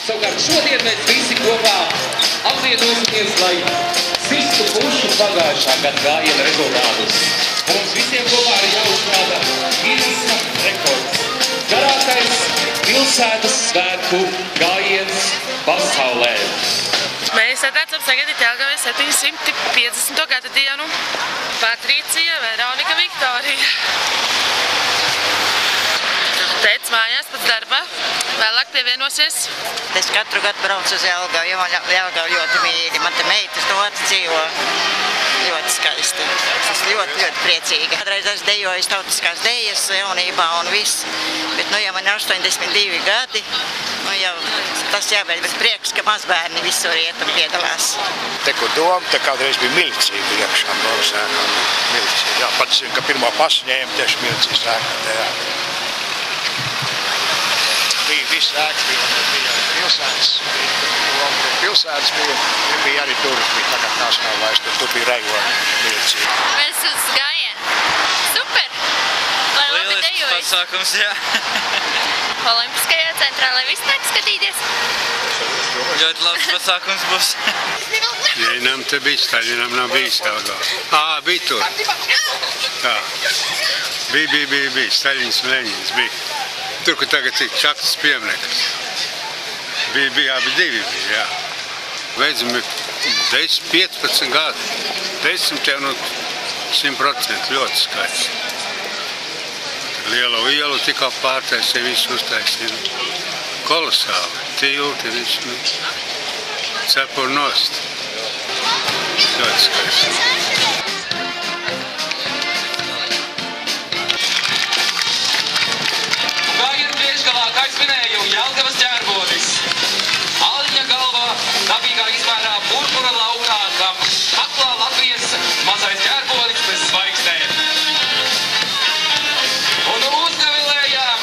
Savukārt šodien mēs visi kopā apvienosimies, lai sistu pušu pagājušā gada gājiena rezultātus. Mums visiem kopā ir jāuzrāda Ginesa rekords. Garākais pilsētas svētku gājiens pasaulē. Mēs atnācam sagaidīt Jelgavai 750. gada dienu. Patricija, Veronika, Viktorija. Tētis mājās pēc darba, vēlāk pievienosies. Es katru gadu braucu uz Jelgavu, jo man Jelgava ļoti mīļi. Man te meitas no otras dzīvo ļoti skaisti. Es esmu ļoti priecīga. Kādreiz es dejoju tautiskās dejas jaunībā un viss, bet nu jau man ir 82 gadi, nu jau tas jābeidz, bet prieks, ka mazbērni visur iet un piedalās. Te, kur doma, te kādreiz bija milicija iekšā Domas ēkā. Milicija, jā, pats zinu, ka pirmo pasu ņēma tieši milicijas ēkā, jā. Bija viss ēks, bija pilsētas, bija arī tur, bija tagad tās nav vairs, tur bija rajona milicija. Mēs uz gājienu. Super! Lai labi dejojas. Lielisks pasākums, jā. Olimpiskajā centrā, lai viss nāk skatīties. Ļoti labs pasākums būs. Ļeņinam te bija, Staļinam nav bijis Jelgavā. Bija tur. Tā. Bija. Staļins un Ļeņins bija. Tur, kur tagad ir Čakas piemineklis. Bija abi divi, jā. Veidzami 10-15 gadi. 10 jau nu 100% ļoti skaisti. Lielo ielu tikā pārtaisīja, visu uztaisīja. Kolosāli. Tilti, visu, cepur nost. Ļoti skaisti. Kā es minēju, Jelgavas ģērbonis. Aliņa galvā, dabīgā izmērā purpura laukā, kam kaklā Latvijas mazais ģērbonis bez zvaigznēm. Un uzgavilējām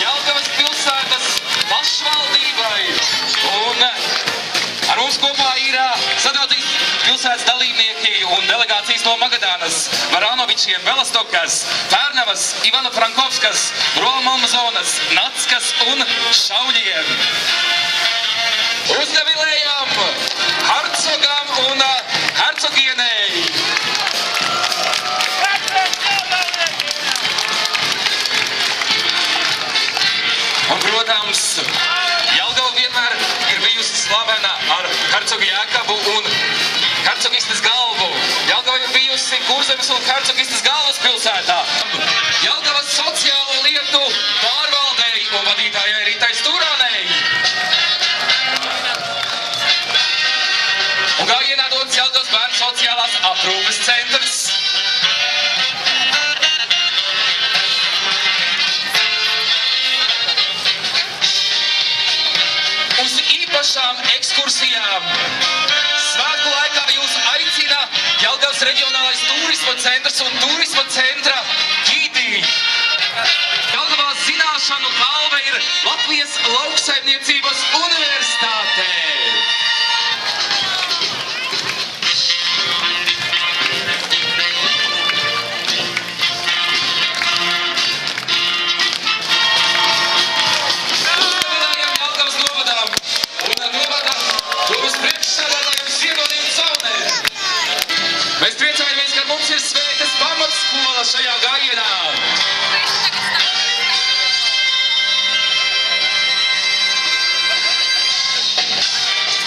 Jelgavas pilsētas pašvaldībai. Un ar mums kopā ir sadraudzības pilsētas dalībnieki un delegācijas no Magadānas, Varanovičiem, Velastokas, Pērnavas, Ivano-Frankovskas, Rolmalmazonas, Nackas un Šauļiem. Uzgavilējām hercogam un hercogienei. Un, protams, Jelgava vienmēr ir bijusi slavena ar hercogu Jēkabu un hercogistes galvu. Jelgava ir bijusi Kurzemes un hercogistes galvas pilsētā. Jelgavas sociālo lietu pārvaldei un vadītājai Ritai Stūrānei. Un gājienā dodas Jelgavas bērnu sociālās aprūpes centrs. Uz īpašām ekskursijām svētku laikā jūs aicina Jelgavas reģionālais turisma centrs un turisma centra ģīdī. Jelgavā zināšanu kalve ir Latvijas lauksaimniecības universitātē. Uzgavilējam Jelgavas novadām un novadām domas priekšsēdētājiem Ziedoniem Caunēm. Mēs priecājamies, ka mums ir svētas pamatskola šajā gājienā.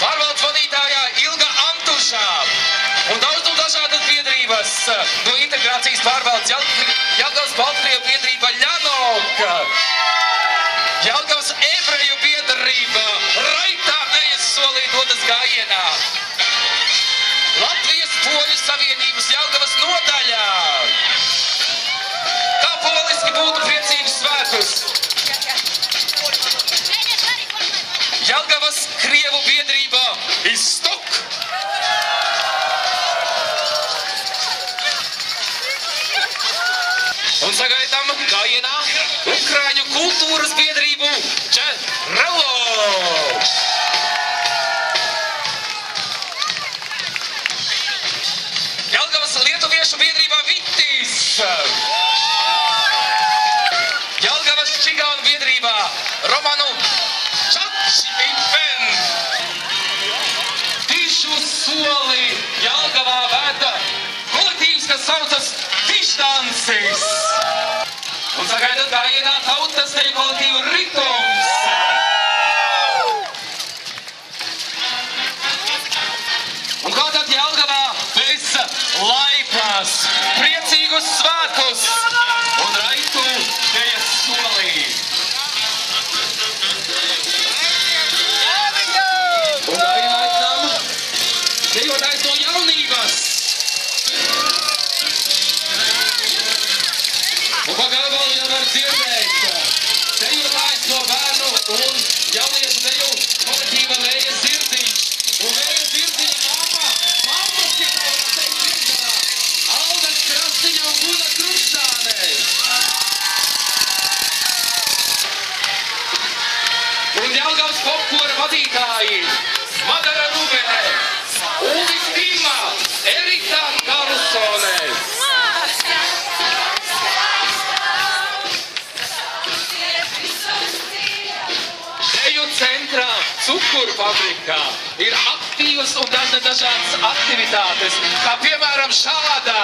Pārvaldes vadītājā Ilga Antušā un daudz dažādas biedrības no integrācijas pārvaldes Jelgavas Baltkrievu biedrība Ļanoka, Jelgavas ebreju biedrība Raitā ejas solī dodas gājienā, Latvijas Poļu savienības Jelgavas nodaļā. Kā poliski būtu priecīgus svētkus? Jelgavas Krievu biedrība Izstok. Un sagaidām gājienā Ukraiņu kultūras biedrību Čerelo. Jelgavas lietuviešu biedrībā Vitis. Jelgavas Priekštancis. Un sagaidot gājienā tautas deju kolektīvu Ritums. Un kā tad Jelgavā bez laipnas, priecīgus svētkus un raitu dejas solī. Un gājienā aicinām dejotājs no jaunības. Un pagalvā jau var dzirdēt dejotājs no bērnu un jauniešu deju kolektīva Vēja Zirdziņš. Un Vēja Zirdziņa mamma Kitovas deju dzirdamā, Aldas Krasniņa un Guna Krustāne. Un Jelgavas popkora vadītāji Madara Rubene, Uvis Tīma, Erika Karlsone. Deju centrā, cukuru fabrikā ir aktīvas un dažādas aktivitātes, kā piemēram šāda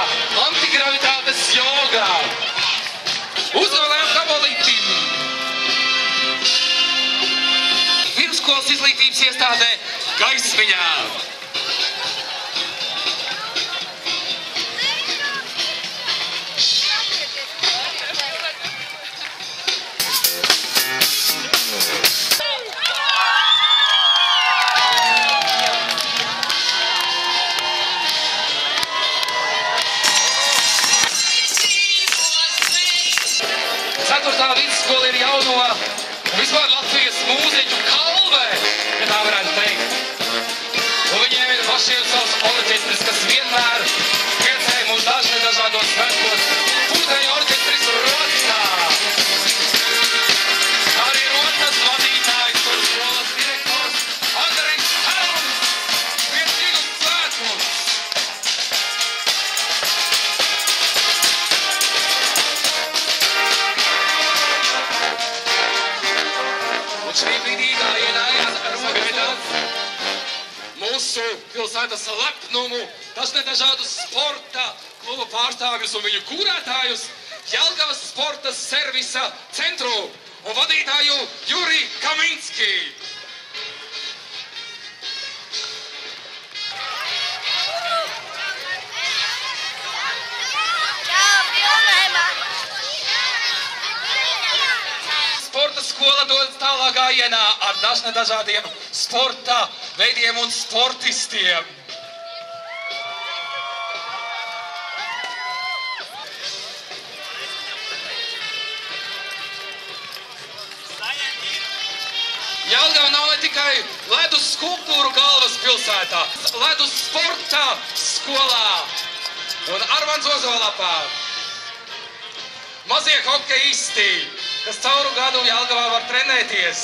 antigravitātes jogā. Uzvēlējam kabolitim. Vidusskolas izglītības iestādē Gaismiņā. Ceturtā vidusskola ir jauno vispār Latvijas mūziķu kalve, ja tā varētu teikt. Un viņiem ir pašiem savs orķestris, kas vienmēr priecēja mūs dažādos svētkos. Puteņu orķestris Rotā. Arī Rotas vadītājs un skolas direktors Andrejs Helms. Priecīgus svētkus! Un šī brīdī gājienā sagaidāt mūsu pilsētas lepnumu, dažādu sporta klubu pārstāvjus un viņu kūrētājus, Jelgavas sporta servisa centru un vadītāju Juri Kaminski. Sporta skola dodas tālāk gājienā ar dažādiem sporta veidiem un sportistiem. Jelgava nav ne tikai ledus skulptūru galvaspilsētā, ledus sporta skolā un Armands Ozolapā. Mazie hokeisti, kas cauru gadu Jelgavā var trenēties.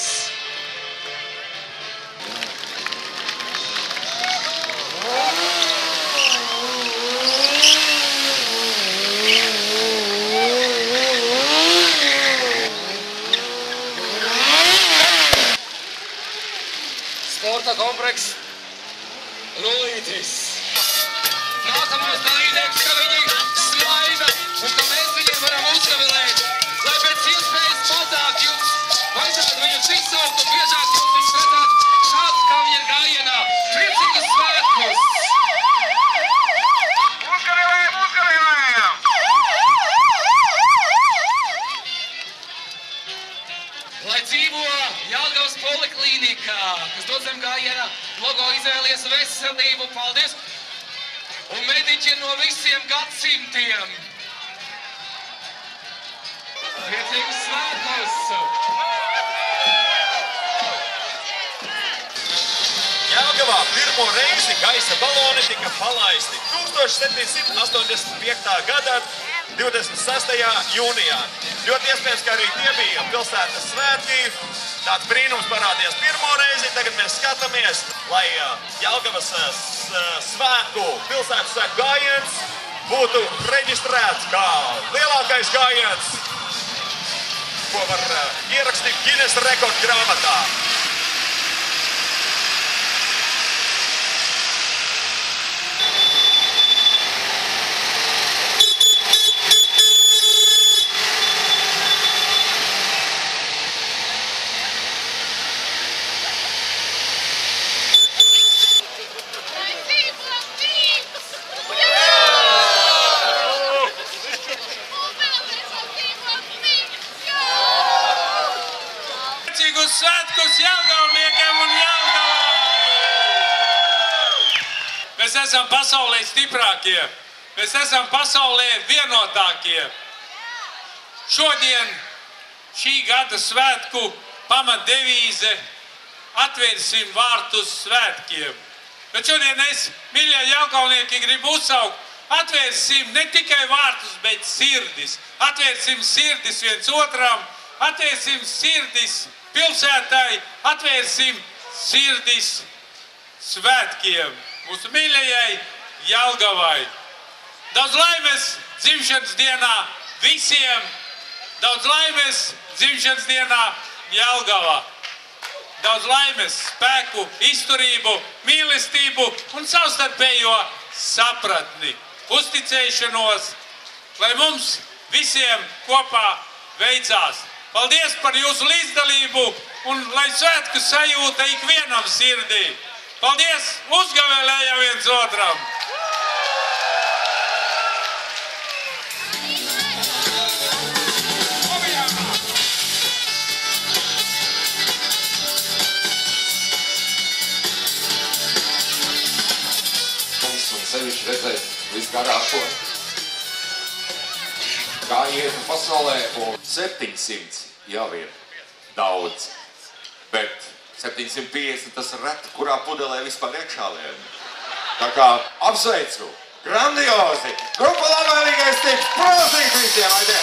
Sporta kompleks Rulītis. Nākamais dalībnieks, ka viņi smaida un ka mēs viņiem varam uzgavilēt, lai pēc iespējas mazāk jums vajadzētu viņus izsaukt un biežāk jūs viņus redzēt šāds, kā viņi ir gājienā. Priecīgus svētkus! Lai dzīvo Jelgavas poliklīnikā, kas dod zem gājienā, logo izvēlies veselību, paldies! Un mediķi no visiem gadsimtiem! Priecīgus svētkus! Jelgavā pirmo reizi gaisa baloni tika palaisti 1785. gadā 26. jūnijā. Ļoti iespējams, ka arī tie bija pilsētas svētki. Tāds brīnums parādījās pirmo reizi. Tagad mēs skatāmies, lai Jelgavas pilsētas svētku gājiens būtu reģistrēts kā lielākais gājiens, ko var ierakstīt Guinness rekordu grāmatā. Priecīgus svētkus Jelgavniekiem un Jelgavai! Mēs esam pasaulē stiprākie. Mēs esam pasaulē vienotākie. Šodien šī gada svētku pamatdevīze atvērsim vārtus svētkiem. Bet šodien es, mīļie jelgavnieki, gribu uzsaukt, atvērsim ne tikai vārtus, bet sirdis. Atvērsim sirdis viens otram, atvērsim sirdis pilsētai, atvērsim sirdis svētkiem. Mūsu mīļajai Jelgavai. Daudz laimes dzimšanas dienā visiem! Daudz laimes dzimšanas dienā Jelgava! Daudz laimes, spēku, izturību, mīlestību un savstarpējo sapratni, uzticēšanos, lai mums visiem kopā veicās. Paldies par jūsu līdzdalību un lai svētku sajūta ikvienam sirdī. Paldies, uzgavēlējam viens otram! Sevišķi redzēt visgarāko, kā iet pasaulē, un 700 jau ir daudz, bet 750 tas ir reti, kurā pudelē vispār iekšā lien. Tā kā apsveicu, grandiozi, grupa labvēlīgais tips, prosīt visiem, aidē!